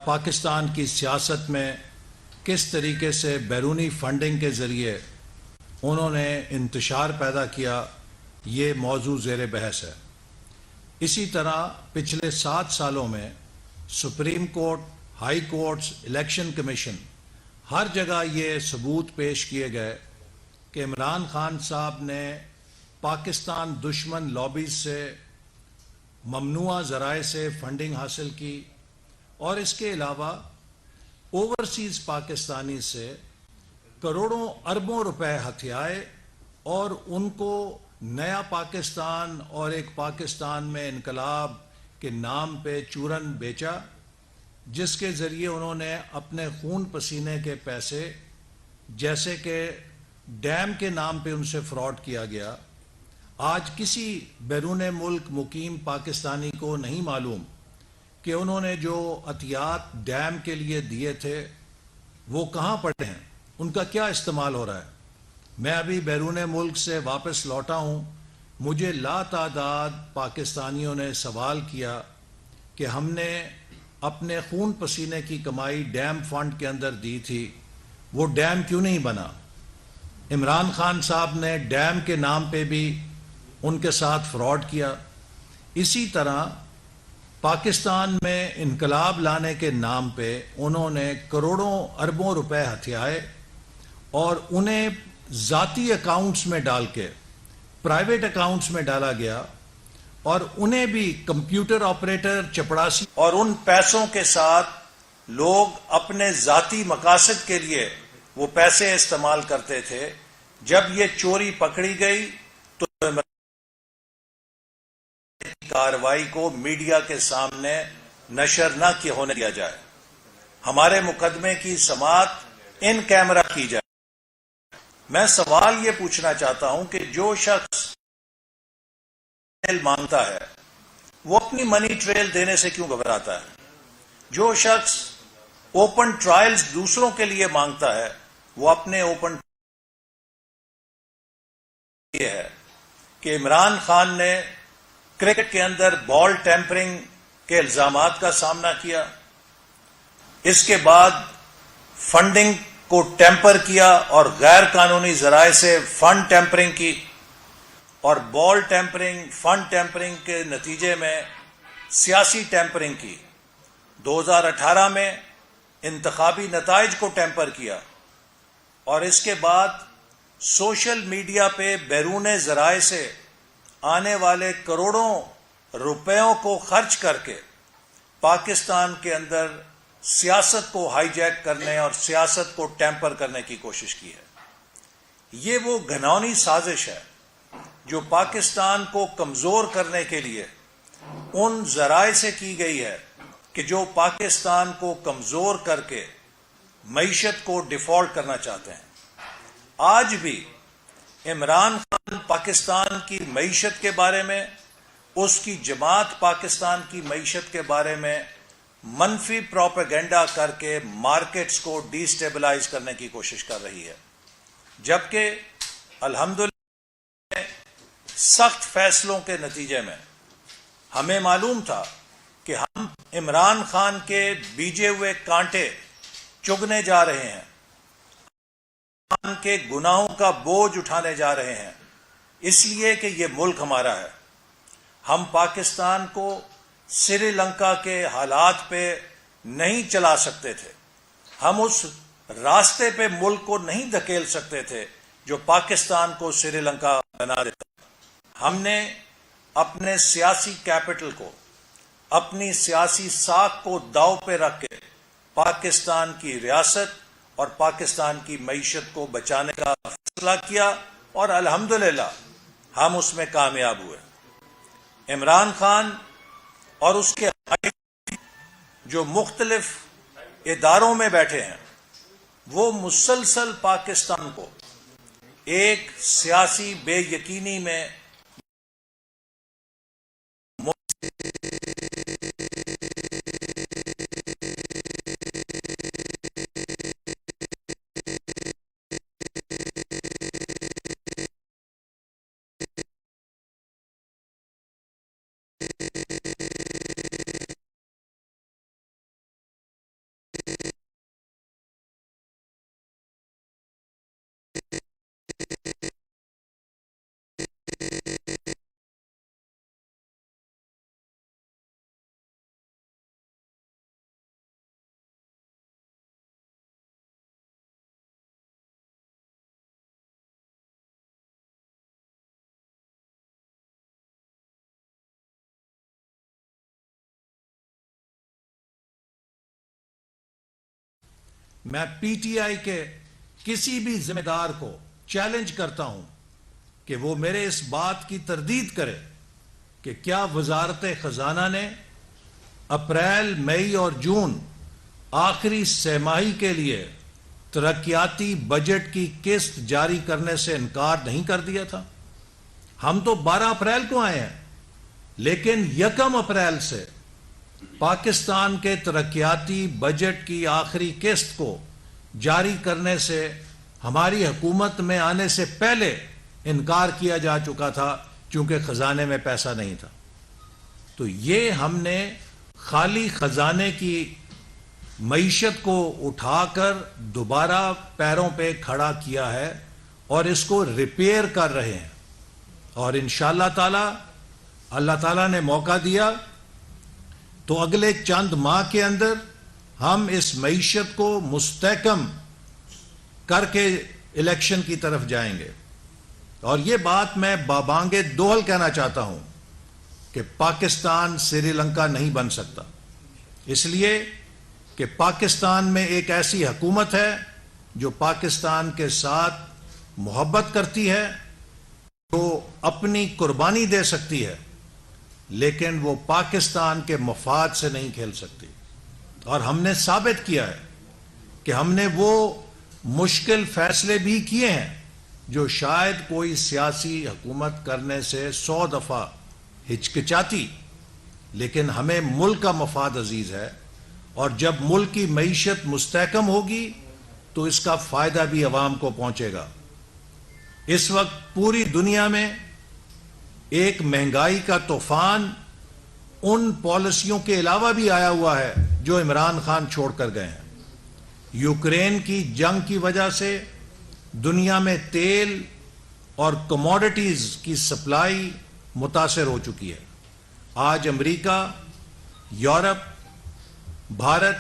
پاکستان کی سیاست میں کس طریقے سے بیرونی فنڈنگ کے ذریعے انہوں نے انتشار پیدا کیا، یہ موضوع زیر بحث ہے۔ اسی طرح پچھلے 7 سالوں میں supreme court, high courts, election commission, ہر جگہ یہ ثبوت پیش کیے گئے کہ عمران خان صاحب نے پاکستان دشمن لابیز سے ممنوعہ ذرائع سے فنڈنگ حاصل کی، اور اس کے علاوہ اوورسیز پاکستانی سے کروڑوں اربوں روپے ہتھیائے اور ان کو نیا پاکستان اور ایک پاکستان میں انقلاب کے نام پہ چورن بیچا، جس کے ذریعے انہوں نے اپنے خون پسینے کے پیسے، جیسے کہ ڈیم کے نام پہ ان سے فراڈ کیا گیا۔ آج کسی بیرون ملک مقیم پاکستانی کو نہیں معلوم کہ انہوں نے جو عطیات ڈیم کے لیے دیے تھے وہ کہاں پڑے ہیں، ان کا کیا استعمال ہو رہا ہے۔ میں ابھی بیرون ملک سے واپس لوٹا ہوں، مجھے لا تعداد پاکستانیوں نے سوال کیا کہ ہم نے اپنے خون پسینے کی کمائی ڈیم فنڈ کے اندر دی تھی، وہ ڈیم کیوں نہیں بنا۔ عمران خان صاحب نے ڈیم کے نام پہ بھی ان کے ساتھ فراڈ کیا۔ اسی طرح پاکستان میں انقلاب لانے کے نام پہ انہوں نے کروڑوں اربوں روپے ہتھیائے اور انہیں ذاتی اکاؤنٹس میں ڈال کے، پرائیویٹ اکاؤنٹس میں ڈالا گیا، اور انہیں بھی کمپیوٹر آپریٹر، چپڑاسی، اور ان پیسوں کے ساتھ لوگ اپنے ذاتی مقاصد کے لیے وہ پیسے استعمال کرتے تھے۔ جب یہ چوری پکڑی گئی تو کارروائی کو میڈیا کے سامنے نشر نہ ہونے دیا جائے، ہمارے مقدمے کی سماعت ان کیمرہ کی جائے۔ میں سوال یہ پوچھنا چاہتا ہوں کہ جو شخص مانگتا ہے وہ اپنی منی ٹریل دینے سے کیوں گھبراتا ہے؟ جو شخص اوپن ٹرائلز دوسروں کے لیے مانگتا ہے وہ اپنے اوپن یہ ہے کہ عمران خان نے کرکٹ کے اندر بال ٹیمپرنگ کے الزامات کا سامنا کیا، اس کے بعد فنڈنگ کو ٹیمپر کیا اور غیر قانونی ذرائع سے فنڈ ٹیمپرنگ کی، اور بال ٹیمپرنگ، فنڈ ٹیمپرنگ کے نتیجے میں سیاسی ٹیمپرنگ کی۔ 2018 میں انتخابی نتائج کو ٹیمپر کیا، اور اس کے بعد سوشل میڈیا پہ بیرون ذرائع سے آنے والے کروڑوں روپیوں کو خرچ کر کے پاکستان کے اندر سیاست کو ہائی جیک کرنے اور سیاست کو ٹیمپر کرنے کی کوشش کی ہے۔ یہ وہ گھناؤنی سازش ہے جو پاکستان کو کمزور کرنے کے لیے ان ذرائع سے کی گئی ہے کہ جو پاکستان کو کمزور کر کے معیشت کو ڈیفالٹ کرنا چاہتے ہیں۔ آج بھی عمران خان پاکستان کی معیشت کے بارے میں، اس کی جماعت پاکستان کی معیشت کے بارے میں منفی پروپیگنڈا کر کے مارکیٹس کو ڈی سٹیبلائز کرنے کی کوشش کر رہی ہے، جبکہ الحمدللہ سخت فیصلوں کے نتیجے میں ہمیں معلوم تھا کہ ہم عمران خان کے بیجے ہوئے کانٹے چگنے جا رہے ہیں، خان کے گناہوں کا بوجھ اٹھانے جا رہے ہیں، اس لیے کہ یہ ملک ہمارا ہے۔ ہم پاکستان کو سری لنکا کے حالات پہ نہیں چلا سکتے تھے، ہم اس راستے پہ ملک کو نہیں دھکیل سکتے تھے جو پاکستان کو سری لنکا بنا دیتا۔ ہم نے اپنے سیاسی کیپٹل کو، اپنی سیاسی ساکھ کو داؤ پہ رکھ کے پاکستان کی ریاست اور پاکستان کی معیشت کو بچانے کا فیصلہ کیا، اور الحمدللہ ہم اس میں کامیاب ہوئے۔ عمران خان اور اس کے جو مختلف اداروں میں بیٹھے ہیں وہ مسلسل پاکستان کو ایک سیاسی بے یقینی میں میں پی ٹی آئی کے کسی بھی ذمہ دار کو چیلنج کرتا ہوں کہ وہ میرے اس بات کی تردید کرے کہ کیا وزارت خزانہ نے اپریل، مئی اور جون آخری سہ ماہی کے لیے ترقیاتی بجٹ کی قسط جاری کرنے سے انکار نہیں کر دیا تھا؟ ہم تو 12 اپریل کو آئے ہیں، لیکن 1 اپریل سے پاکستان کے ترقیاتی بجٹ کی آخری قسط کو جاری کرنے سے ہماری حکومت میں آنے سے پہلے انکار کیا جا چکا تھا، چونکہ خزانے میں پیسہ نہیں تھا۔ تو یہ ہم نے خالی خزانے کی معیشت کو اٹھا کر دوبارہ پیروں پہ کھڑا کیا ہے اور اس کو ریپیئر کر رہے ہیں، اور انشاءاللہ تعالی اللہ تعالیٰ نے موقع دیا تو اگلے چند ماہ کے اندر ہم اس معیشت کو مستحکم کر کے الیکشن کی طرف جائیں گے۔ اور یہ بات میں بابانگ دوہل کہنا چاہتا ہوں کہ پاکستان سری لنکا نہیں بن سکتا، اس لیے کہ پاکستان میں ایک ایسی حکومت ہے جو پاکستان کے ساتھ محبت کرتی ہے، جو اپنی قربانی دے سکتی ہے، لیکن وہ پاکستان کے مفاد سے نہیں کھیل سکتی۔ اور ہم نے ثابت کیا ہے کہ ہم نے وہ مشکل فیصلے بھی کیے ہیں جو شاید کوئی سیاسی حکومت کرنے سے 100 دفعہ ہچکچاتی، لیکن ہمیں ملک کا مفاد عزیز ہے، اور جب ملک کی معیشت مستحکم ہوگی تو اس کا فائدہ بھی عوام کو پہنچے گا۔ اس وقت پوری دنیا میں ایک مہنگائی کا طوفان ان پالیسیوں کے علاوہ بھی آیا ہوا ہے جو عمران خان چھوڑ کر گئے ہیں۔ یوکرین کی جنگ کی وجہ سے دنیا میں تیل اور کموڈٹیز کی سپلائی متاثر ہو چکی ہے۔ آج امریکہ، یورپ، بھارت،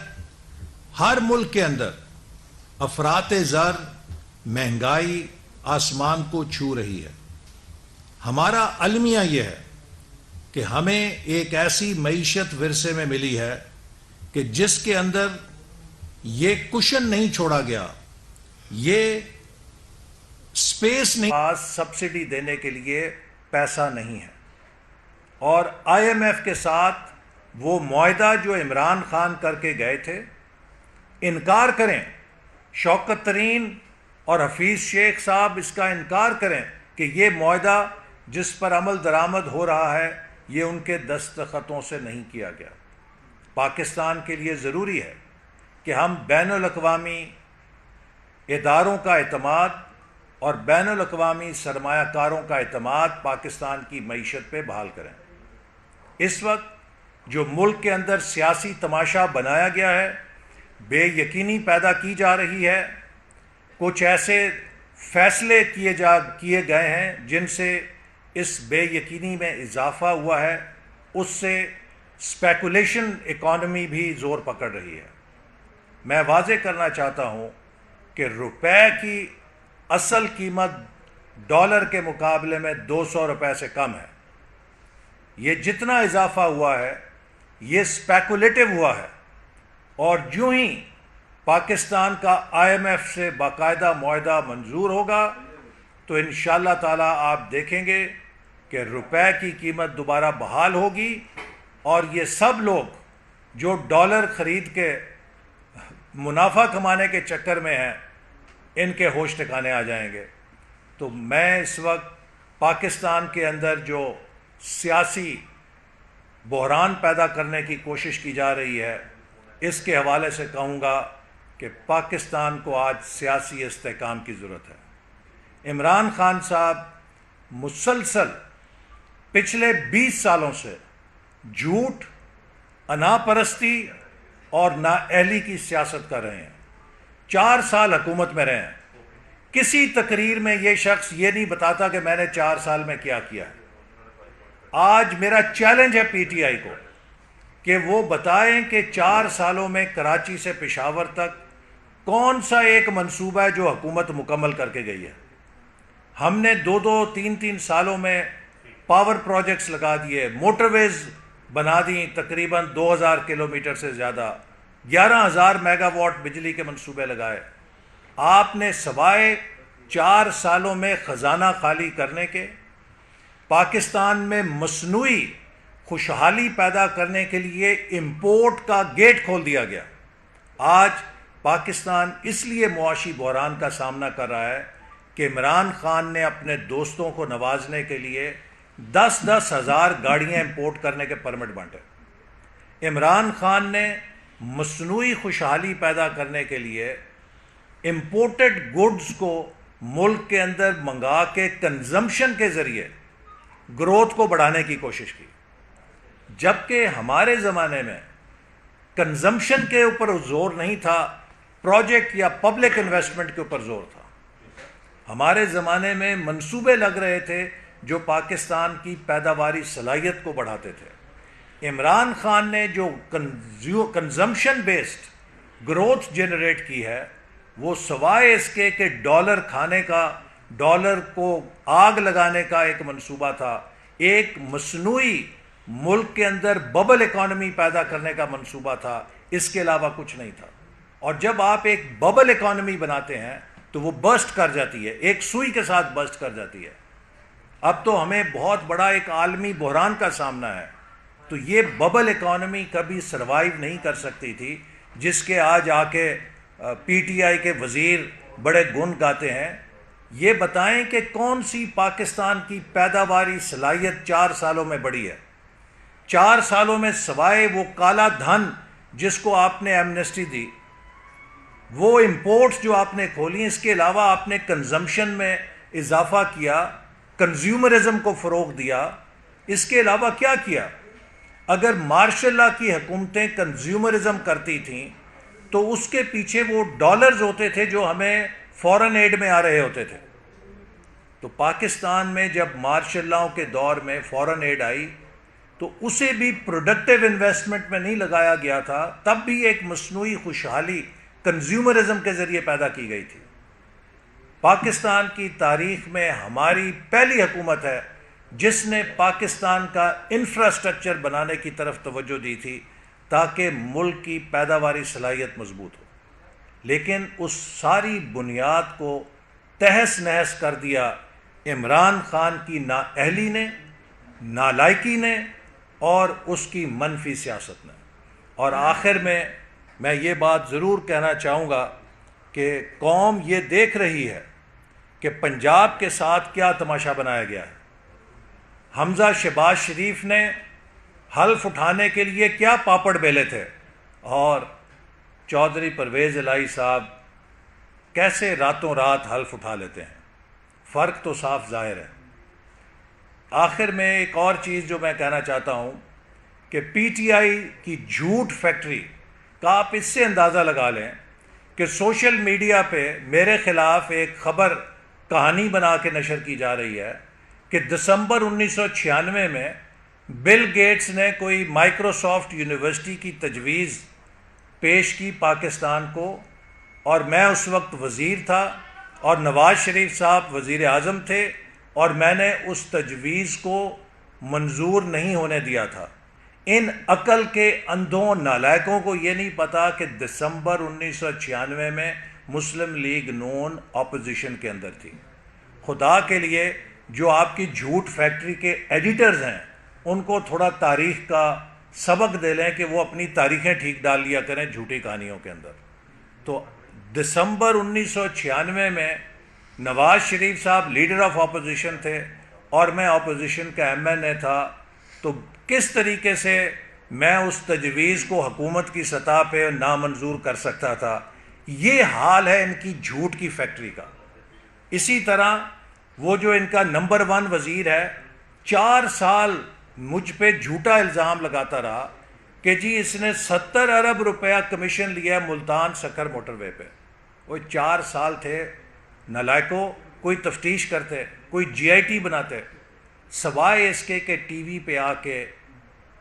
ہر ملک کے اندر افراط زر، مہنگائی آسمان کو چھو رہی ہے۔ ہمارا المیہ یہ ہے کہ ہمیں ایک ایسی معیشت ورثے میں ملی ہے کہ جس کے اندر یہ کشن نہیں چھوڑا گیا، یہ سپیس نہیں، پاس سبسڈی دینے کے لیے پیسہ نہیں ہے۔ اور آئی ایم ایف کے ساتھ وہ معاہدہ جو عمران خان کر کے گئے تھے، انکار کریں، شوکت ترین اور حفیظ شیخ صاحب اس کا انکار کریں کہ یہ معاہدہ جس پر عمل درآمد ہو رہا ہے یہ ان کے دستخطوں سے نہیں کیا گیا۔ پاکستان کے لیے ضروری ہے کہ ہم بین الاقوامی اداروں کا اعتماد اور بین الاقوامی سرمایہ کاروں کا اعتماد پاکستان کی معیشت پہ بحال کریں۔ اس وقت جو ملک کے اندر سیاسی تماشا بنایا گیا ہے، بے یقینی پیدا کی جا رہی ہے، کچھ ایسے فیصلے کیے گئے ہیں جن سے اس بے یقینی میں اضافہ ہوا ہے، اس سے اسپیکولیشن اکانومی بھی زور پکڑ رہی ہے۔ میں واضح کرنا چاہتا ہوں کہ روپے کی اصل قیمت ڈالر کے مقابلے میں 200 روپے سے کم ہے۔ یہ جتنا اضافہ ہوا ہے یہ اسپیکولیٹو ہوا ہے، اور جو ہی پاکستان کا آئی ایم ایف سے باقاعدہ معاہدہ منظور ہوگا تو انشاءاللہ تعالیٰ آپ دیکھیں گے کہ روپے کی قیمت دوبارہ بحال ہوگی، اور یہ سب لوگ جو ڈالر خرید کے منافع کمانے کے چکر میں ہیں ان کے ہوش ٹھکانے آ جائیں گے۔ تو میں اس وقت پاکستان کے اندر جو سیاسی بحران پیدا کرنے کی کوشش کی جا رہی ہے اس کے حوالے سے کہوں گا کہ پاکستان کو آج سیاسی استحکام کی ضرورت ہے۔ عمران خان صاحب مسلسل پچھلے 20 سالوں سے جھوٹ، انا پرستی اور نااہلی کی سیاست کر رہے ہیں۔ 4 سال حکومت میں رہے ہیں، کسی تقریر میں یہ شخص یہ نہیں بتاتا کہ میں نے 4 سال میں کیا کیا ہے۔ آج میرا چیلنج ہے پی ٹی آئی کو کہ وہ بتائیں کہ 4 سالوں میں کراچی سے پشاور تک کون سا ایک منصوبہ ہے جو حکومت مکمل کر کے گئی ہے۔ ہم نے 2 3 سالوں میں پاور پروجیکٹس لگا دیے، موٹر ویز بنا دیں تقریباً 2000 کلومیٹر سے زیادہ، 11,000 میگا واٹ بجلی کے منصوبے لگائے. آپ نے سوائے 4 سالوں میں خزانہ خالی کرنے کے پاکستان میں مصنوعی خوشحالی پیدا کرنے کے لیے امپورٹ کا گیٹ کھول دیا گیا. آج پاکستان اس لیے معاشی بحران کا سامنا کر رہا ہے کہ عمران خان نے اپنے دوستوں کو نوازنے کے لیے 10-10 ہزار گاڑیاں امپورٹ کرنے کے پرمٹ بانٹے. عمران خان نے مصنوعی خوشحالی پیدا کرنے کے لیے امپورٹڈ گڈز کو ملک کے اندر منگا کے کنزمپشن کے ذریعے گروتھ کو بڑھانے کی کوشش کی، جبکہ ہمارے زمانے میں کنزمپشن کے اوپر زور نہیں تھا، پروجیکٹ یا پبلک انویسٹمنٹ کے اوپر زور تھا. ہمارے زمانے میں منصوبے لگ رہے تھے جو پاکستان کی پیداواری صلاحیت کو بڑھاتے تھے. عمران خان نے جو کنزمپشن بیسڈ گروتھ جنریٹ کی ہے وہ سوائے اس کے کہ ڈالر کھانے کا، ڈالر کو آگ لگانے کا ایک منصوبہ تھا، ایک مصنوعی ملک کے اندر ببل اکانومی پیدا کرنے کا منصوبہ تھا، اس کے علاوہ کچھ نہیں تھا. اور جب آپ ایک ببل اکانومی بناتے ہیں تو وہ برسٹ کر جاتی ہے، ایک سوئی کے ساتھ برسٹ کر جاتی ہے. اب تو ہمیں بہت بڑا ایک عالمی بحران کا سامنا ہے. تو یہ ببل اکانومی کبھی سروائیو نہیں کر سکتی تھی، جس کے آج آ کے پی ٹی آئی کے وزیر بڑے گن گاتے ہیں. یہ بتائیں کہ کون سی پاکستان کی پیداواری صلاحیت 4 سالوں میں بڑھی ہے؟ 4 سالوں میں سوائے وہ کالا دھن جس کو آپ نے ایمنسٹی دی، وہ امپورٹس جو آپ نے کھولی، اس کے علاوہ آپ نے کنزمپشن میں اضافہ کیا، کنزیومرزم کو فروغ دیا. اس کے علاوہ کیا کیا؟ اگر مارشل لا کی حکومتیں کنزیومرزم کرتی تھیں تو اس کے پیچھے وہ ڈالرز ہوتے تھے جو ہمیں فورن ایڈ میں آ رہے ہوتے تھے. تو پاکستان میں جب مارشل لا کے دور میں فورن ایڈ آئی تو اسے بھی پروڈکٹیو انویسٹمنٹ میں نہیں لگایا گیا تھا، تب بھی ایک مصنوعی خوشحالی کنزیومرزم کے ذریعے پیدا کی گئی تھی. پاکستان کی تاریخ میں ہماری پہلی حکومت ہے جس نے پاکستان کا انفراسٹرکچر بنانے کی طرف توجہ دی تھی تاکہ ملک کی پیداواری صلاحیت مضبوط ہو. لیکن اس ساری بنیاد کو تہس نہس کر دیا عمران خان کی نااہلی نے، نالائکی نے اور اس کی منفی سیاست نے. اور آخر میں یہ بات ضرور کہنا چاہوں گا کہ قوم یہ دیکھ رہی ہے کہ پنجاب کے ساتھ کیا تماشا بنایا گیا ہے. حمزہ شہباز شریف نے حلف اٹھانے کے لیے کیا پاپڑ بیلے تھے، اور چودھری پرویز الہی صاحب کیسے راتوں رات حلف اٹھا لیتے ہیں. فرق تو صاف ظاہر ہے. آخر میں ایک اور چیز جو میں کہنا چاہتا ہوں کہ پی ٹی آئی کی جھوٹ فیکٹری کا آپ اس سے اندازہ لگا لیں کہ سوشل میڈیا پہ میرے خلاف ایک خبر کہانی بنا کے نشر کی جا رہی ہے کہ دسمبر 1996 میں بل گیٹس نے کوئی مائکروسافٹ یونیورسٹی کی تجویز پیش کی پاکستان کو، اور میں اس وقت وزیر تھا اور نواز شریف صاحب وزیر اعظم تھے، اور میں نے اس تجویز کو منظور نہیں ہونے دیا تھا. ان عقل کے اندھوں نالائکوں کو یہ نہیں پتا کہ دسمبر 1996 میں مسلم لیگ نون اپوزیشن کے اندر تھی. خدا کے لیے جو آپ کی جھوٹ فیکٹری کے ایڈیٹرز ہیں ان کو تھوڑا تاریخ کا سبق دے لیں کہ وہ اپنی تاریخیں ٹھیک ڈال لیا کریں جھوٹی کہانیوں کے اندر. تو دسمبر 1996 میں نواز شریف صاحب لیڈر آف اپوزیشن تھے اور میں اپوزیشن کا ایم این اے تھا. تو کس طریقے سے میں اس تجویز کو حکومت کی سطح پہ نامنظور کر سکتا تھا؟ یہ حال ہے ان کی جھوٹ کی فیکٹری کا. اسی طرح وہ جو ان کا نمبر 1 وزیر ہے 4 سال مجھ پہ جھوٹا الزام لگاتا رہا کہ جی اس نے 70 ارب روپیہ کمیشن لیا ملتان سکھر موٹر وے پہ. وہ 4 سال تھے نالائکو، کوئی تفتیش کرتے، کوئی جی آئی ٹی بناتے، سوائے اس کے کہ ٹی وی پہ آ کے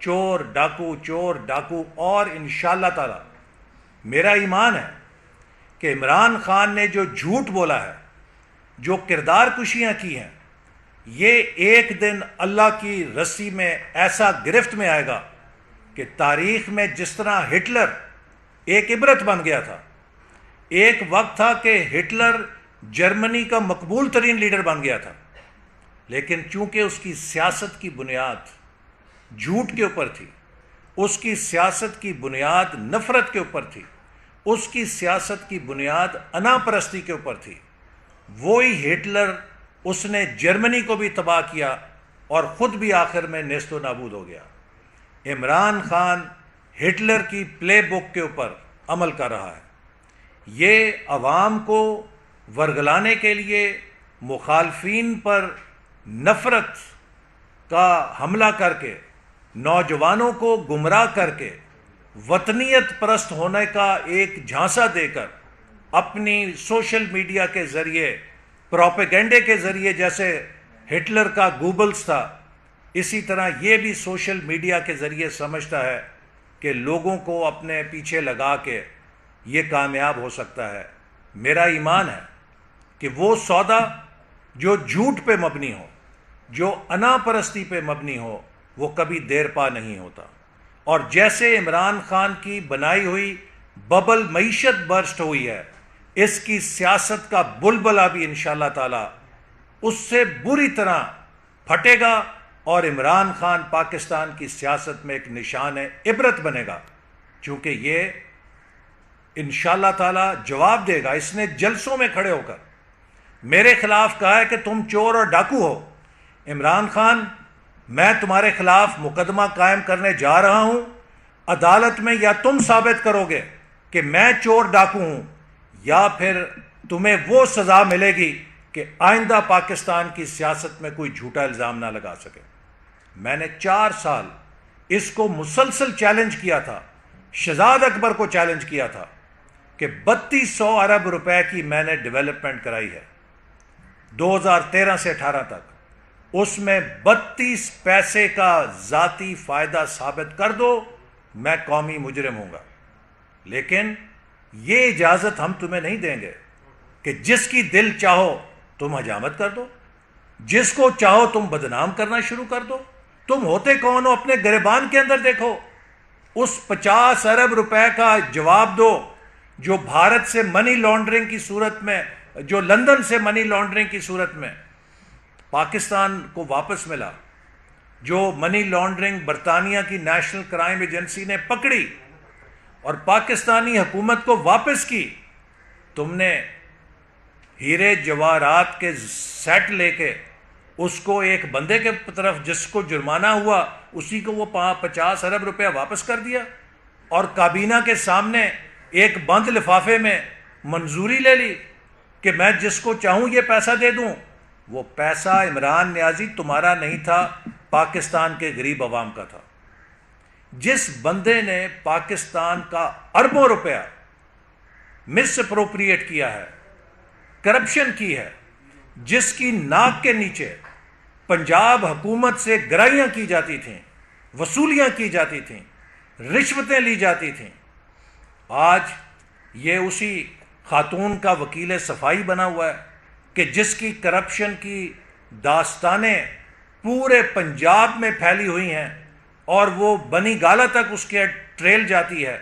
چور ڈاکو. اور انشاءاللہ تعالی میرا ایمان ہے کہ عمران خان نے جو جھوٹ بولا ہے، جو کردار کشیاں کی ہیں، یہ ایک دن اللہ کی رسی میں ایسا گرفت میں آئے گا کہ تاریخ میں جس طرح ہٹلر ایک عبرت بن گیا تھا. ایک وقت تھا کہ ہٹلر جرمنی کا مقبول ترین لیڈر بن گیا تھا، لیکن چونکہ اس کی سیاست کی بنیاد جھوٹ کے اوپر تھی، اس کی سیاست کی بنیاد نفرت کے اوپر تھی، اس کی سیاست کی بنیاد انا پرستی کے اوپر تھی، وہی ہٹلر اس نے جرمنی کو بھی تباہ کیا اور خود بھی آخر میں نیست و نابود ہو گیا. عمران خان ہٹلر کی پلے بک کے اوپر عمل کر رہا ہے. یہ عوام کو ورگلانے کے لیے مخالفین پر نفرت کا حملہ کر کے، نوجوانوں کو گمراہ کر کے، وطنیت پرست ہونے کا ایک جھانسا دے کر، اپنی سوشل میڈیا کے ذریعے، پروپیگنڈے کے ذریعے، جیسے ہٹلر کا گوبلز تھا، اسی طرح یہ بھی سوشل میڈیا کے ذریعے سمجھتا ہے کہ لوگوں کو اپنے پیچھے لگا کے یہ کامیاب ہو سکتا ہے. میرا ایمان ہے کہ وہ سودا جو جھوٹ پہ مبنی ہو، جو انا پرستی پہ مبنی ہو، وہ کبھی دیر پا نہیں ہوتا. اور جیسے عمران خان کی بنائی ہوئی ببل معیشت برسٹ ہوئی ہے، اس کی سیاست کا بلبلہ بھی انشاءاللہ تعالی اس سے بری طرح پھٹے گا، اور عمران خان پاکستان کی سیاست میں ایک نشان عبرت بنے گا، چونکہ یہ انشاءاللہ تعالی جواب دے گا. اس نے جلسوں میں کھڑے ہو کر میرے خلاف کہا ہے کہ تم چور اور ڈاکو ہو. عمران خان، میں تمہارے خلاف مقدمہ قائم کرنے جا رہا ہوں. عدالت میں یا تم ثابت کرو گے کہ میں چور ڈاکو ہوں، یا پھر تمہیں وہ سزا ملے گی کہ آئندہ پاکستان کی سیاست میں کوئی جھوٹا الزام نہ لگا سکے. میں نے 4 سال اس کو مسلسل چیلنج کیا تھا، شہزاد اکبر کو چیلنج کیا تھا کہ 3200 ارب روپے کی میں نے ڈیولپمنٹ کرائی ہے 2013 سے 18 تک. اس میں 32 پیسے کا ذاتی فائدہ ثابت کر دو، میں قومی مجرم ہوں گا. لیکن یہ اجازت ہم تمہیں نہیں دیں گے کہ جس کی دل چاہو تم حجامت کر دو، جس کو چاہو تم بدنام کرنا شروع کر دو. تم ہوتے کون ہو؟ اپنے گریبان کے اندر دیکھو. اس 50 ارب روپے کا جواب دو جو بھارت سے منی لانڈرنگ کی صورت میں، جو لندن سے منی لانڈرنگ کی صورت میں پاکستان کو واپس ملا، جو منی لانڈرنگ برطانیہ کی نیشنل کرائم ایجنسی نے پکڑی اور پاکستانی حکومت کو واپس کی. تم نے ہیرے جواہرات کے سیٹ لے کے اس کو ایک بندے کے طرف جس کو جرمانہ ہوا اسی کو وہ 50 ارب روپیہ واپس کر دیا، اور کابینہ کے سامنے ایک بند لفافے میں منظوری لے لی کہ میں جس کو چاہوں یہ پیسہ دے دوں. وہ پیسہ عمران نیازی تمہارا نہیں تھا، پاکستان کے غریب عوام کا تھا. جس بندے نے پاکستان کا اربوں روپیہ مس اپروپریٹ کیا ہے، کرپشن کی ہے، جس کی ناک کے نیچے پنجاب حکومت سے گرائیاں کی جاتی تھیں، وصولیاں کی جاتی تھیں، رشوتیں لی جاتی تھیں، آج یہ اسی خاتون کا وکیل صفائی بنا ہوا ہے کہ جس کی کرپشن کی داستانیں پورے پنجاب میں پھیلی ہوئی ہیں اور وہ بنی گالہ تک اس کے ٹریل جاتی ہے.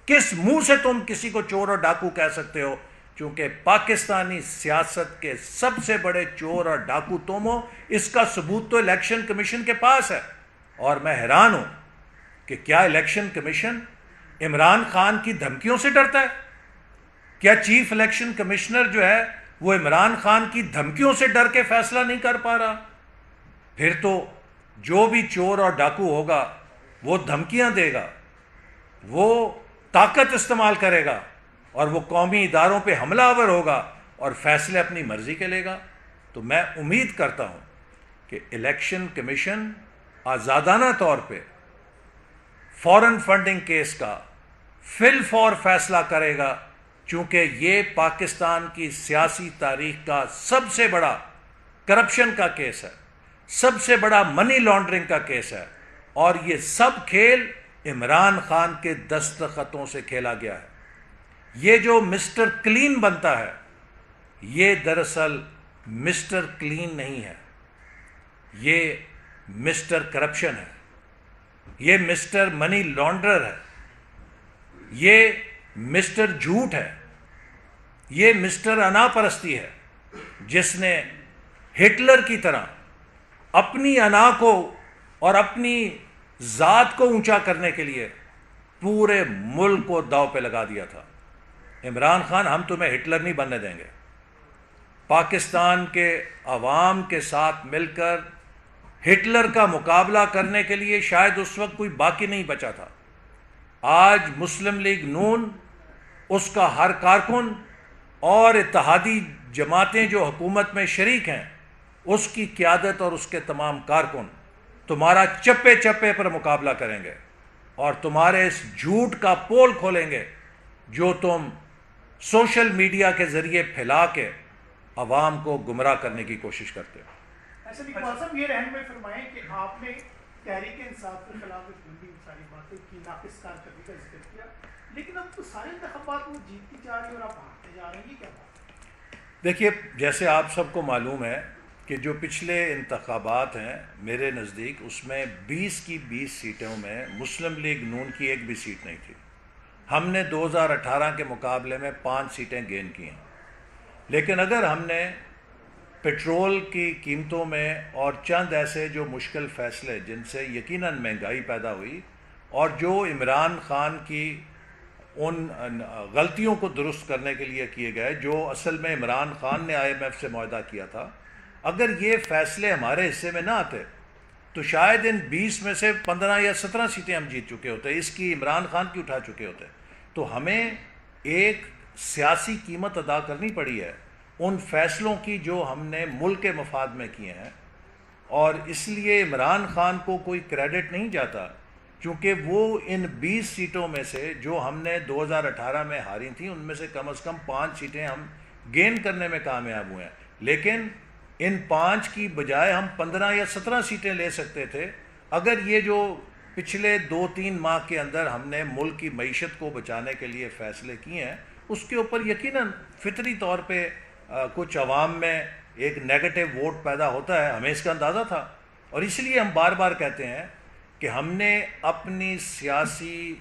کس منہ سے تم کسی کو چور اور ڈاکو کہہ سکتے ہو؟ چونکہ پاکستانی سیاست کے سب سے بڑے چور اور ڈاکو تم ہو. اس کا ثبوت تو الیکشن کمیشن کے پاس ہے، اور میں حیران ہوں کہ کیا الیکشن کمیشن عمران خان کی دھمکیوں سے ڈرتا ہے؟ کیا چیف الیکشن کمشنر جو ہے وہ عمران خان کی دھمکیوں سے ڈر کے فیصلہ نہیں کر پا رہا؟ پھر تو جو بھی چور اور ڈاکو ہوگا وہ دھمکیاں دے گا، وہ طاقت استعمال کرے گا، اور وہ قومی اداروں پہ حملہ آور ہوگا اور فیصلے اپنی مرضی کے لے گا. تو میں امید کرتا ہوں کہ الیکشن کمیشن آزادانہ طور پہ فورن فنڈنگ کیس کا فی الفور فیصلہ کرے گا، چونکہ یہ پاکستان کی سیاسی تاریخ کا سب سے بڑا کرپشن کا کیس ہے، سب سے بڑا منی لانڈرنگ کا کیس ہے، اور یہ سب کھیل عمران خان کے دستخطوں سے کھیلا گیا ہے. یہ جو مسٹر کلین بنتا ہے، یہ دراصل مسٹر کلین نہیں ہے، یہ مسٹر کرپشن ہے، یہ مسٹر منی لانڈرر ہے، یہ مسٹر جھوٹ ہے، یہ مسٹر انا پرستی ہے، جس نے ہٹلر کی طرح اپنی انا کو اور اپنی ذات کو اونچا کرنے کے لیے پورے ملک کو داؤ پہ لگا دیا تھا۔ عمران خان، ہم تمہیں ہٹلر نہیں بننے دیں گے۔ پاکستان کے عوام کے ساتھ مل کر ہٹلر کا مقابلہ کرنے کے لیے شاید اس وقت کوئی باقی نہیں بچا تھا۔ آج مسلم لیگ نون، اس کا ہر کارکن اور اتحادی جماعتیں جو حکومت میں شریک ہیں، اس کی قیادت اور اس کے تمام کارکن تمہارا چپے چپے پر مقابلہ کریں گے اور تمہارے اس جھوٹ کا پول کھولیں گے جو تم سوشل میڈیا کے ذریعے پھیلا کے عوام کو گمراہ کرنے کی کوشش کرتے ہو۔ ایسا اقبال صاحب یہ رہنمائی فرمائیں کہ آپ نے تحریک انصاف کے خلاف بندی ساری باتیں کی، ناقص کارکردگی کا ذکر کیا، لیکن اب تو سارے انتخابات وہ جیتتی جا رہی ہے اور آپ ہارتے جا رہے ہیں، یہ کیا بات؟ دیکھیے، جیسے آپ سب کو معلوم ہے کہ جو پچھلے انتخابات ہیں میرے نزدیک، اس میں 20 کی 20 سیٹوں میں مسلم لیگ نون کی ایک بھی سیٹ نہیں تھی۔ ہم نے 2018 کے مقابلے میں 5 سیٹیں گین کی ہیں، لیکن اگر ہم نے پٹرول کی قیمتوں میں اور چند ایسے جو مشکل فیصلے جن سے یقیناً مہنگائی پیدا ہوئی اور جو عمران خان کی ان غلطیوں کو درست کرنے کے لیے کیے گئے جو اصل میں عمران خان نے IMF سے معاہدہ کیا تھا، اگر یہ فیصلے ہمارے حصے میں نہ آتے تو شاید ان 20 میں سے 15 یا 17 سیٹیں ہم جیت چکے ہوتے، اس کی عمران خان کی اٹھا چکے ہوتے۔ تو ہمیں ایک سیاسی قیمت ادا کرنی پڑی ہے ان فیصلوں کی جو ہم نے ملک کے مفاد میں کیے ہیں، اور اس لیے عمران خان کو کوئی کریڈٹ نہیں جاتا، کیونکہ وہ ان 20 سیٹوں میں سے جو ہم نے 2018 میں ہاری تھیں ان میں سے کم از کم 5 سیٹیں ہم گین کرنے میں کامیاب ہوئے ہیں، لیکن ان 5 کی بجائے ہم 15 یا 17 سیٹیں لے سکتے تھے اگر یہ جو پچھلے 2-3 ماہ کے اندر ہم نے ملک کی معیشت کو بچانے کے لیے فیصلے کیے ہیں، اس کے اوپر یقیناً فطری طور پہ کچھ عوام میں ایک نیگیٹو ووٹ پیدا ہوتا ہے، ہمیں اس کا اندازہ تھا، اور اس لیے ہم بار بار کہتے ہیں کہ ہم نے اپنی سیاسی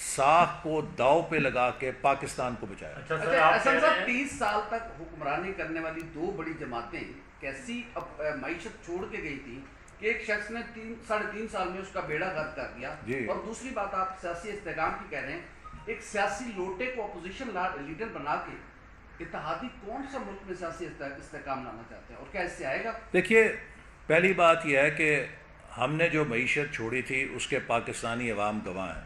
ساکھ کو داؤ پہ لگا کے پاکستان کو بچایا۔ اچھا احسن صاحب، 30 سال تک حکمرانی کرنے والی 2 بڑی جماعتیں کیسی معیشت چھوڑ کے گئی تھی کہ ایک شخص نے 3.5 سال میں اس کا بیڑا غرق کر دیا، اور دوسری بات آپ سیاسی استحکام کی کہہ رہے ہیں، ایک سیاسی لوٹے کو اپوزیشن لیڈر بنا کے اتحادی کون سا ملک میں سیاسی استحکام لانا چاہتے ہیں اور کیا اس سے آئے گا؟ دیکھیے، پہلی بات یہ ہے کہ ہم نے جو معیشت چھوڑی تھی اس کے پاکستانی عوام گواہ ہیں۔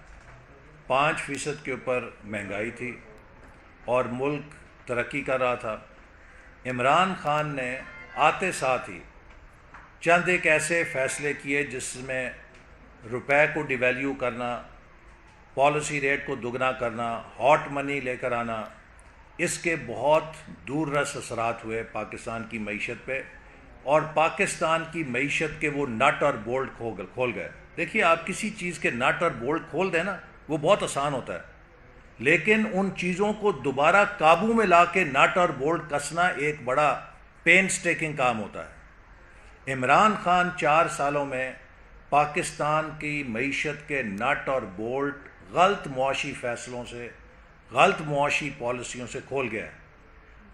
5% کے اوپر مہنگائی تھی اور ملک ترقی کر رہا تھا۔ عمران خان نے آتے ساتھ ہی چند ایک ایسے فیصلے کیے جس میں روپے کو ڈیویلیو کرنا، پالیسی ریٹ کو دگنا کرنا، ہاٹ منی لے کر آنا، اس کے بہت دور رس اثرات ہوئے پاکستان کی معیشت پہ، اور پاکستان کی معیشت کے وہ نٹ اور بولٹ کھول گئے۔ دیکھیے، آپ کسی چیز کے نٹ اور بولٹ کھول دیں نا، وہ بہت آسان ہوتا ہے، لیکن ان چیزوں کو دوبارہ قابو میں لا کے نٹ اور بولٹ کسنا ایک بڑا پین سٹیکنگ کام ہوتا ہے۔ عمران خان 4 سالوں میں پاکستان کی معیشت کے نٹ اور بولٹ غلط معاشی فیصلوں سے، غلط معاشی پالیسیوں سے کھول گیا ہے۔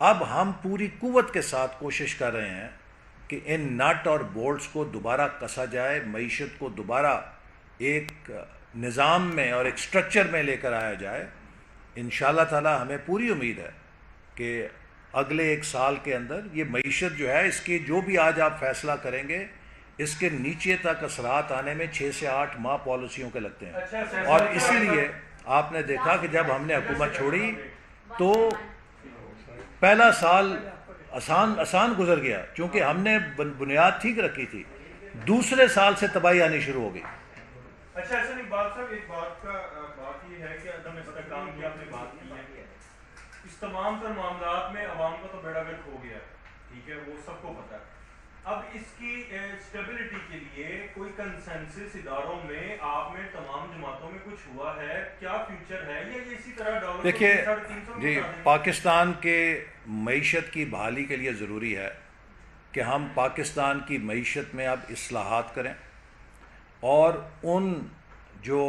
اب ہم پوری قوت کے ساتھ کوشش کر رہے ہیں کہ ان نٹ اور بولٹس کو دوبارہ کسا جائے، معیشت کو دوبارہ ایک نظام میں اور ایک سٹرکچر میں لے کر آیا جائے۔ انشاءاللہ تعالی ہمیں پوری امید ہے کہ اگلے 1 سال کے اندر یہ معیشت جو ہے، اس کی جو بھی آج آپ فیصلہ کریں گے، اس کے نیچے تک اثرات آنے میں 6 سے 8 ماہ پالیسیوں کے لگتے ہیں، اور اسی لیے آپ نے دیکھا کہ جب ہم نے حکومت چھوڑی تو پہلا سال آسان گزر گیا چونکہ ہم نے بنیاد ٹھیک رکھی تھی، دوسرے سال سے تباہی آنی شروع ہو گئی۔ اچھا احسن اقبال صاحب، ایک بات یہ ہے کہ عدم استحکام کی آپ نے بات کی ہے، اس تمام تر معاملات میں عوام کا تو بیڑا غرق ہو گیا، ٹھیک ہے، وہ سب کو پتہ ہے۔ اب اس کی اسٹیبلٹی کے لیے کوئی کنسنسس اداروں میں، آپ میں، تمام جماعتوں میں کچھ ہوا ہے؟ کیا فیوچر ہے یا یہ اسی طرح ڈالر؟ دیکھیے جی، پاکستان کے معیشت کی بحالی کے لیے ضروری ہے کہ ہم پاکستان کی معیشت میں اب اصلاحات کریں، اور ان جو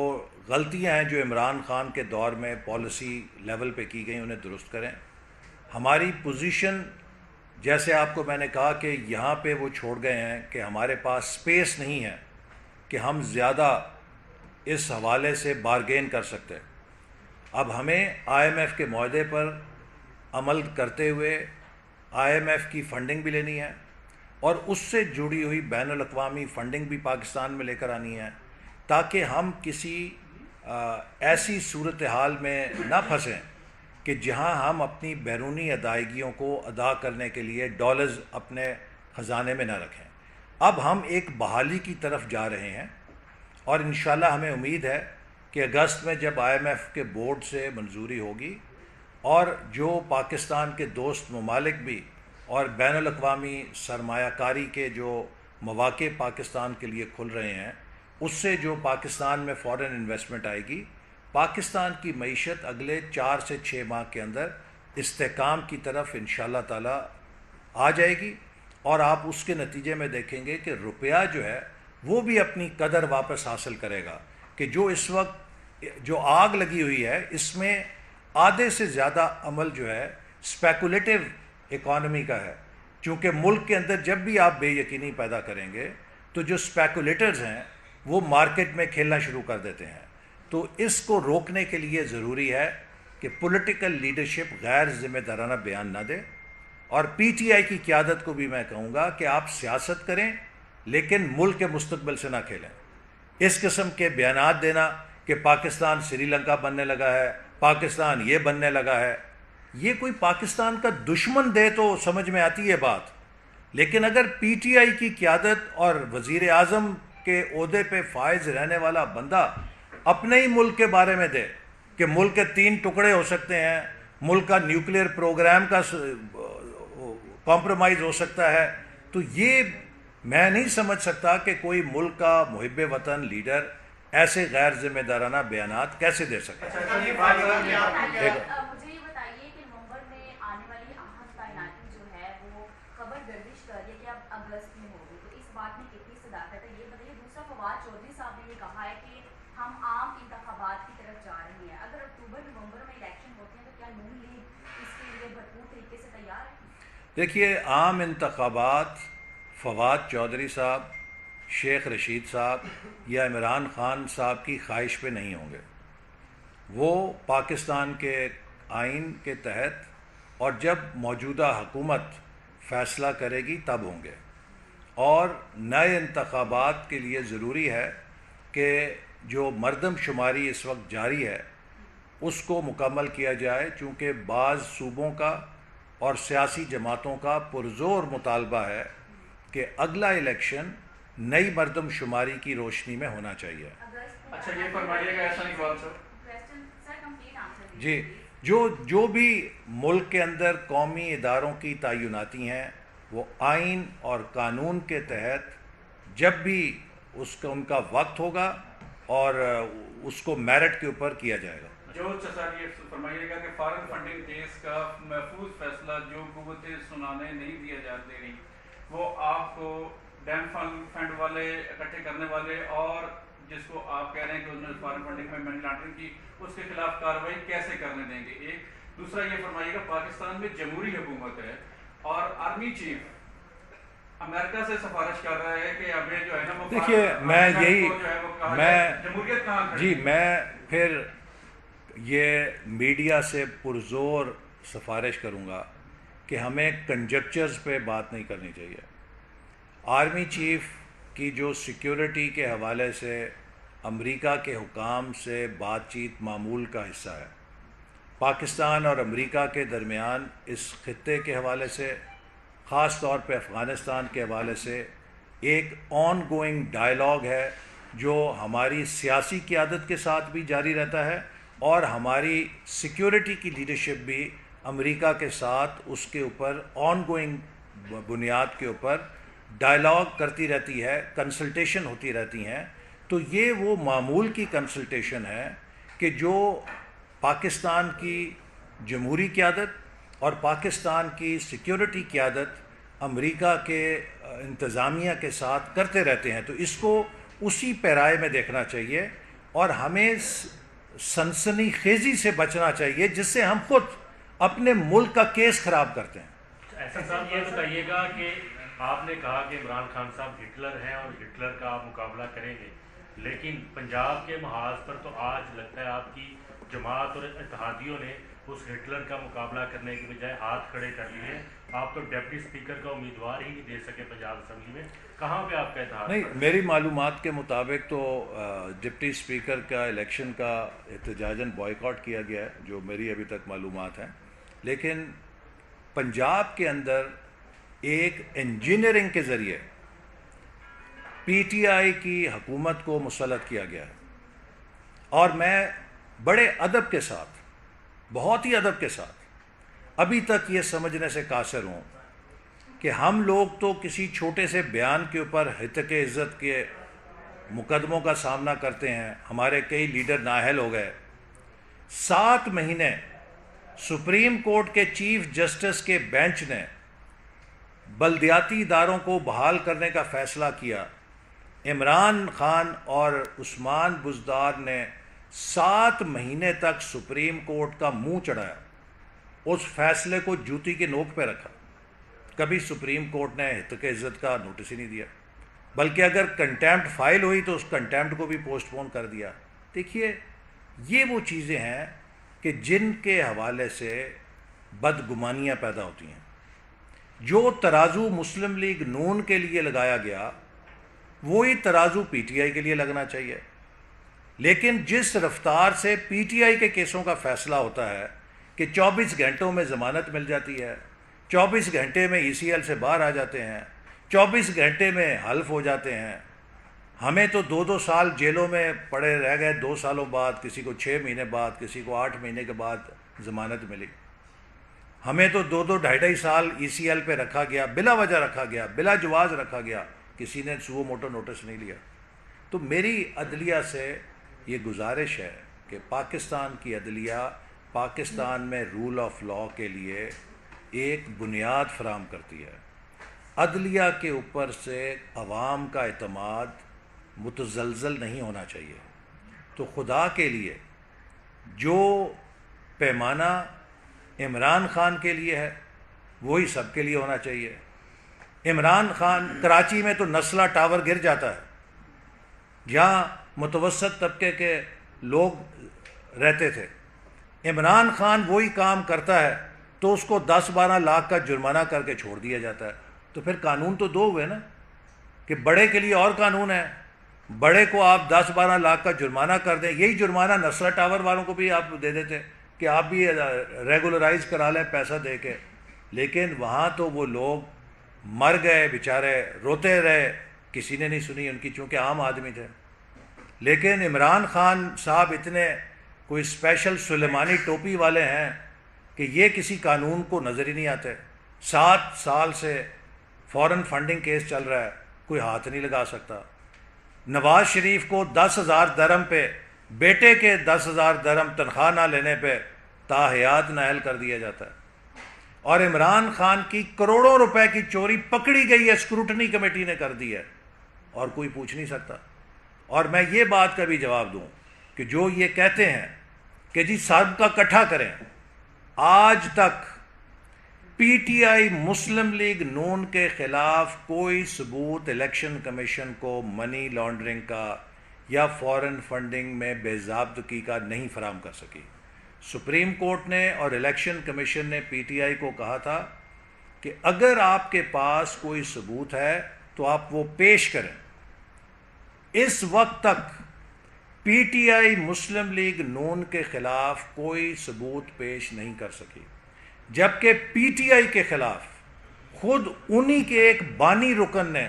غلطیاں ہیں جو عمران خان کے دور میں پالیسی لیول پہ کی گئی انہیں درست کریں. ہماری پوزیشن جیسے آپ کو میں نے کہا کہ یہاں پہ وہ چھوڑ گئے ہیں کہ ہمارے پاس سپیس نہیں ہے کہ ہم زیادہ اس حوالے سے بارگین کر سکتے. اب ہمیں آئی ایم ایف کے معاہدے پر عمل کرتے ہوئے آئی ایم ایف کی فنڈنگ بھی لینی ہے اور اس سے جڑی ہوئی بین الاقوامی فنڈنگ بھی پاکستان میں لے کر آنی ہے تاکہ ہم کسی ایسی صورتحال میں نہ پھنسیں کہ جہاں ہم اپنی بیرونی ادائیگیوں کو ادا کرنے کے لیے ڈالرز اپنے خزانے میں نہ رکھیں. اب ہم ایک بحالی کی طرف جا رہے ہیں اور انشاءاللہ ہمیں امید ہے کہ اگست میں جب آئی ایم ایف کے بورڈ سے منظوری ہوگی اور جو پاکستان کے دوست ممالک بھی اور بین الاقوامی سرمایہ کاری کے جو مواقع پاکستان کے لیے کھل رہے ہیں اس سے جو پاکستان میں فارن انویسٹمنٹ آئے گی پاکستان کی معیشت اگلے 4 سے 6 ماہ کے اندر استحکام کی طرف انشاءاللہ تعالی آ جائے گی اور آپ اس کے نتیجے میں دیکھیں گے کہ روپیہ جو ہے وہ بھی اپنی قدر واپس حاصل کرے گا کہ جو اس وقت جو آگ لگی ہوئی ہے اس میں آدھے سے زیادہ عمل جو ہے اسپیکولیٹو اکانومی کا ہے. چونکہ ملک کے اندر جب بھی آپ بے یقینی پیدا کریں گے تو جو اسپیکولیٹرز ہیں وہ مارکیٹ میں کھیلنا شروع کر دیتے ہیں. تو اس کو روکنے کے لیے ضروری ہے کہ پولیٹیکل لیڈرشپ غیر ذمہ دارانہ بیان نہ دے اور پی ٹی آئی کی قیادت کو بھی میں کہوں گا کہ آپ سیاست کریں لیکن ملک کے مستقبل سے نہ کھیلیں. اس قسم کے بیانات دینا کہ پاکستان سری لنکا بننے لگا ہے, پاکستان یہ بننے لگا ہے, یہ کوئی پاکستان کا دشمن دے تو سمجھ میں آتی ہے بات, لیکن اگر پی ٹی آئی کی قیادت اور وزیر اعظم کے عہدے پہ فائز رہنے والا بندہ اپنے ہی ملک کے بارے میں دے کہ ملک کے 3 ٹکڑے ہو سکتے ہیں, ملک کا نیوکلیئر پروگرام کا کمپرومائز ہو سکتا ہے, تو یہ میں نہیں سمجھ سکتا کہ کوئی ملک کا محب وطن لیڈر ایسے غیر ذمہ دارانہ بیانات کیسے دے سکتا ہے. مجھے یہ بتائیے کہ نومبر میں آنے والی اہم تعیناتی جو ہے وہ خبر گردش کر رہی ہے کہ اب اگست میں ہوگی, تو اس بات میں کتنی صداقت ہے یہ بتائیے. دوسرا فواد چودھری صاحب نے یہ کہا ہے کہ ہم عام انتخابات کی طرف جا رہے ہیں, اگر اکتوبر نومبر میں الیکشن ہوتے ہیں تو کیا نون لیگ اس کے لیے بھرپور طریقے سے تیار ہے؟ دیکھیے, عام انتخابات فواد چودھری صاحب, شیخ رشید صاحب یا عمران خان صاحب کی خواہش پہ نہیں ہوں گے. وہ پاکستان کے آئین کے تحت اور جب موجودہ حکومت فیصلہ کرے گی تب ہوں گے, اور نئے انتخابات کے لیے ضروری ہے کہ جو مردم شماری اس وقت جاری ہے اس کو مکمل کیا جائے, چونکہ بعض صوبوں کا اور سیاسی جماعتوں کا پرزور مطالبہ ہے کہ اگلا الیکشن نئی مردم شماری کی روشنی میں ہونا چاہیے. اچھا یہ فرمائیے گا, ایسا نہیں بات سر جی, جو بھی ملک کے اندر قومی اداروں کی تعیناتی ہیں وہ آئین اور قانون کے تحت جب بھی ان کا وقت ہوگا اور اس کو میرٹ کے اوپر کیا جائے گا. جو سر یہ فرمائیے گا کہ فارن فنڈنگ کیس کا محفوظ فیصلہ جو قوتیں سنانے نہیں دیا جاتے رہی, وہ آپ کو ڈیم فنڈ والے اکٹھے کرنے والے اور جس کو آپ کہہ رہے ہیں کہ انہوں نے فارن فنڈنگ میں منی لانڈرنگ کی, اس کے خلاف کارروائی کیسے کرنے دیں گے؟ ایک دوسرا یہ فرمائیے گا, پاکستان میں جمہوری حکومت ہے اور آرمی چیف امریکہ سے سفارش کر رہا ہے کہ ہمیں جو ہے نا, دیکھیے میں یہی جمہوریت کہاں جی میں پھر یہ میڈیا سے پرزور سفارش کروں گا کہ ہمیں کنجکچرز پہ بات نہیں کرنی چاہیے. آرمی چیف کی جو سیکیورٹی کے حوالے سے امریکہ کے حکام سے بات چیت معمول کا حصہ ہے. پاکستان اور امریکہ کے درمیان اس خطے کے حوالے سے, خاص طور پہ افغانستان کے حوالے سے ایک آن گوئنگ ڈائلاگ ہے جو ہماری سیاسی قیادت کے ساتھ بھی جاری رہتا ہے اور ہماری سیکیورٹی کی لیڈرشپ بھی امریکہ کے ساتھ اس کے اوپر آن گوئنگ بنیاد کے اوپر ڈائلاگ کرتی رہتی ہے, کنسلٹیشن ہوتی رہتی ہیں. تو یہ وہ معمول کی کنسلٹیشن ہے کہ جو پاکستان کی جمہوری قیادت اور پاکستان کی سیکیورٹی قیادت امریکہ کے انتظامیہ کے ساتھ کرتے رہتے ہیں. تو اس کو اسی پیرائے میں دیکھنا چاہیے اور ہمیں سنسنی خیزی سے بچنا چاہیے جس سے ہم خود اپنے ملک کا کیس خراب کرتے ہیں. ایسا صاحب یہ بتائیے گا کہ آپ نے کہا کہ عمران خان صاحب ہٹلر ہیں اور ہٹلر کا آپ مقابلہ کریں گے، لیکن پنجاب کے محاذ پر تو آج لگتا ہے آپ کی جماعت اور اتحادیوں نے اس ہٹلر کا مقابلہ کرنے کے بجائے ہاتھ کھڑے کر لیے ہیں. آپ تو ڈپٹی اسپیکر کا امیدوار ہی نہیں دے سکے پنجاب اسمبلی میں، کہاں پہ آپ کا اتحاد؟ نہیں، میری معلومات کے مطابق تو ڈپٹی اسپیکر کا الیکشن کا احتجاجاً بائیکاٹ کیا گیا ہے، جو میری ابھی تک معلومات ہیں. لیکن پنجاب کے اندر ایک انجینئرنگ کے ذریعے پی ٹی آئی کی حکومت کو مسلط کیا گیا ہے، اور میں بڑے ادب کے ساتھ، بہت ہی ادب کے ساتھ ابھی تک یہ سمجھنے سے قاصر ہوں کہ ہم لوگ تو کسی چھوٹے سے بیان کے اوپر ہتک عزت کے مقدموں کا سامنا کرتے ہیں. ہمارے کئی لیڈر نااہل ہو گئے. 7 مہینے سپریم کورٹ کے چیف جسٹس کے بینچ نے بلدیاتی اداروں کو بحال کرنے کا فیصلہ کیا. عمران خان اور عثمان بزدار نے 7 مہینے تک سپریم کورٹ کا منہ چڑھایا، اس فیصلے کو جوتی کے نوک پہ رکھا. کبھی سپریم کورٹ نے ہتک عزت کا نوٹس ہی نہیں دیا، بلکہ اگر کنٹیمپٹ فائل ہوئی تو اس کنٹیمپٹ کو بھی پوسٹ پون کر دیا. دیکھیے، یہ وہ چیزیں ہیں کہ جن کے حوالے سے بدگمانیاں پیدا ہوتی ہیں. جو ترازو مسلم لیگ نون کے لیے لگایا گیا وہی ترازو پی ٹی آئی کے لیے لگنا چاہیے. لیکن جس رفتار سے پی ٹی آئی کے کیسوں کا فیصلہ ہوتا ہے کہ 24 گھنٹوں میں ضمانت مل جاتی ہے، 24 گھنٹے میں ای سی ایل سے باہر آ جاتے ہیں، 24 گھنٹے میں حلف ہو جاتے ہیں. ہمیں تو 2 سال جیلوں میں پڑے رہ گئے، 2 سالوں بعد، کسی کو 6 مہینے بعد، کسی کو 8 مہینے کے بعد ضمانت ملی. ہمیں تو 2-2.5 سال ای سی ایل پہ رکھا گیا، بلا وجہ رکھا گیا، بلا جواز رکھا گیا، کسی نے سو موٹو نوٹس نہیں لیا. تو میری عدلیہ سے یہ گزارش ہے کہ پاکستان کی عدلیہ پاکستان میں رول آف لاء کے لیے ایک بنیاد فراہم کرتی ہے. عدلیہ کے اوپر سے عوام کا اعتماد متزلزل نہیں ہونا چاہیے. تو خدا کے لیے جو پیمانہ عمران خان کے لیے ہے وہی سب کے لیے ہونا چاہیے. عمران خان، کراچی میں تو نسلہ ٹاور گر جاتا ہے جہاں متوسط طبقے کے لوگ رہتے تھے. عمران خان وہی کام کرتا ہے تو اس کو 10-12 لاکھ کا جرمانہ کر کے چھوڑ دیا جاتا ہے. تو پھر قانون تو 2 ہوئے نا، کہ بڑے کے لیے اور قانون ہے، بڑے کو آپ 10-12 لاکھ کا جرمانہ کر دیں. یہی جرمانہ نسلہ ٹاور والوں کو بھی آپ دے دیتے کہ آپ بھی ریگولرائز کرا لیں پیسہ دے کے. لیکن وہاں تو وہ لوگ مر گئے بیچارے، روتے رہے، کسی نے نہیں سنی ان کی، چونکہ عام آدمی تھے. لیکن عمران خان صاحب اتنے کوئی اسپیشل سلیمانی ٹوپی والے ہیں کہ یہ کسی قانون کو نظر ہی نہیں آتے. 7 سال سے فورن فنڈنگ کیس چل رہا ہے، کوئی ہاتھ نہیں لگا سکتا. نواز شریف کو 10,000 درہم پہ، بیٹے کے 10,000 درہم تنخواہ نہ لینے پہ تاحیات نااہل کر دیا جاتا ہے. اور عمران خان کی کروڑوں روپے کی چوری پکڑی گئی ہے، اسکروٹنی کمیٹی نے کر دی ہے، اور کوئی پوچھ نہیں سکتا. اور میں یہ بات کا بھی جواب دوں کہ جو یہ کہتے ہیں کہ جی سب کا اکٹھا کریں، آج تک P T I Muslim league نون کے خلاف کوئی ثبوت الیکشن کمیشن کو منی لانڈرنگ کا یا فورن فنڈنگ میں بے ضابطگی کا نہیں فراہم کر سکی. سپریم کورٹ نے اور الیکشن کمیشن نے پی ٹی آئی کو کہا تھا کہ اگر آپ کے پاس کوئی ثبوت ہے تو آپ وہ پیش کریں. اس وقت تک P T I Muslim league نون کے خلاف کوئی ثبوت پیش نہیں کر سکی، جبکہ پی ٹی آئی کے خلاف خود انہی کے ایک بانی رکن نے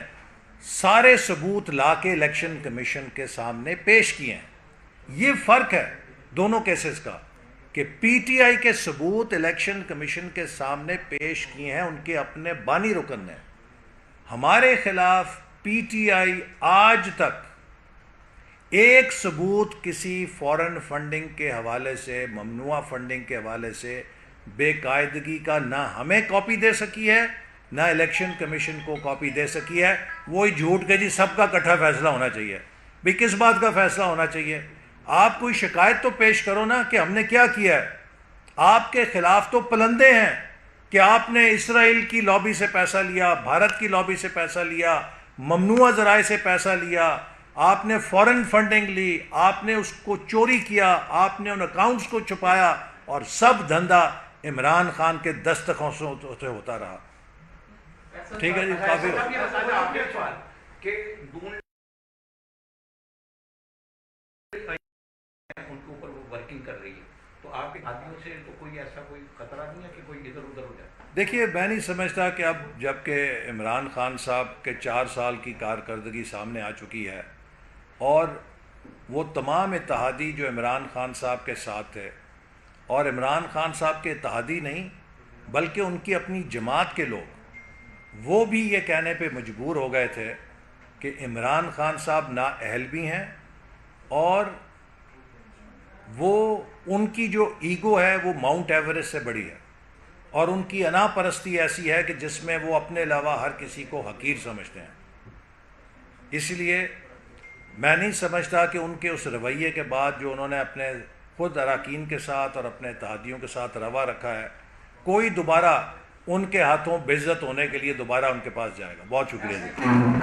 سارے ثبوت لا کے الیکشن کمیشن کے سامنے پیش کیے ہیں. یہ فرق ہے دونوں کیسز کا کہ پی ٹی آئی کے ثبوت الیکشن کمیشن کے سامنے پیش کیے ہیں ان کے اپنے بانی رکن نے. ہمارے خلاف پی ٹی آئی آج تک ایک ثبوت کسی فورن فنڈنگ کے حوالے سے، ممنوعہ فنڈنگ کے حوالے سے بے قاعدگی کا نہ ہمیں کاپی دے سکی ہے، نہ الیکشن کمیشن کو کاپی دے سکی ہے. وہی جھوٹ کہ جی سب کا اکٹھا فیصلہ ہونا چاہیے. بھی کس بات کا فیصلہ ہونا چاہیے؟ آپ کوئی شکایت تو پیش کرو نا کہ ہم نے کیا کیا ہے. آپ کے خلاف تو پلندے ہیں کہ آپ نے اسرائیل کی لابی سے پیسہ لیا، بھارت کی لابی سے پیسہ لیا، ممنوعہ ذرائع سے پیسہ لیا، آپ نے فورن فنڈنگ لی، آپ نے اس کو چوری کیا، آپ نے ان اکاؤنٹس کو چھپایا، اور سب دھندا عمران خان کے دستخطوں سے ہوتا رہا. ٹھیک ہے جی، کافی ہو. ان کے اوپر وہ ورکنگ کر رہی ہے، تو آپ کے آدمیوں سے تو کوئی ایسا کوئی خطرہ نہیں ہے کہ کوئی ادھر ادھر ہو جائے؟ دیکھیے، میں نہیں سمجھتا کہ اب جب کہ عمران خان صاحب کے 4 سال کی کارکردگی سامنے آ چکی ہے، اور وہ تمام اتحادی جو عمران خان صاحب کے ساتھ تھے، اور عمران خان صاحب کے اتحادی نہیں بلکہ ان کی اپنی جماعت کے لوگ، وہ بھی یہ کہنے پہ مجبور ہو گئے تھے کہ عمران خان صاحب نااہل بھی ہیں، اور وہ ان کی جو ایگو ہے وہ ماؤنٹ ایوریسٹ سے بڑی ہے، اور ان کی انا پرستی ایسی ہے کہ جس میں وہ اپنے علاوہ ہر کسی کو حقیر سمجھتے ہیں. اس لیے میں نہیں سمجھتا کہ ان کے اس رویے کے بعد جو انہوں نے اپنے خود اراکین کے ساتھ اور اپنے اتحادیوں کے ساتھ روا رکھا ہے، کوئی دوبارہ ان کے ہاتھوں بے عزت ہونے کے لیے دوبارہ ان کے پاس جائے گا. بہت شکریہ جی.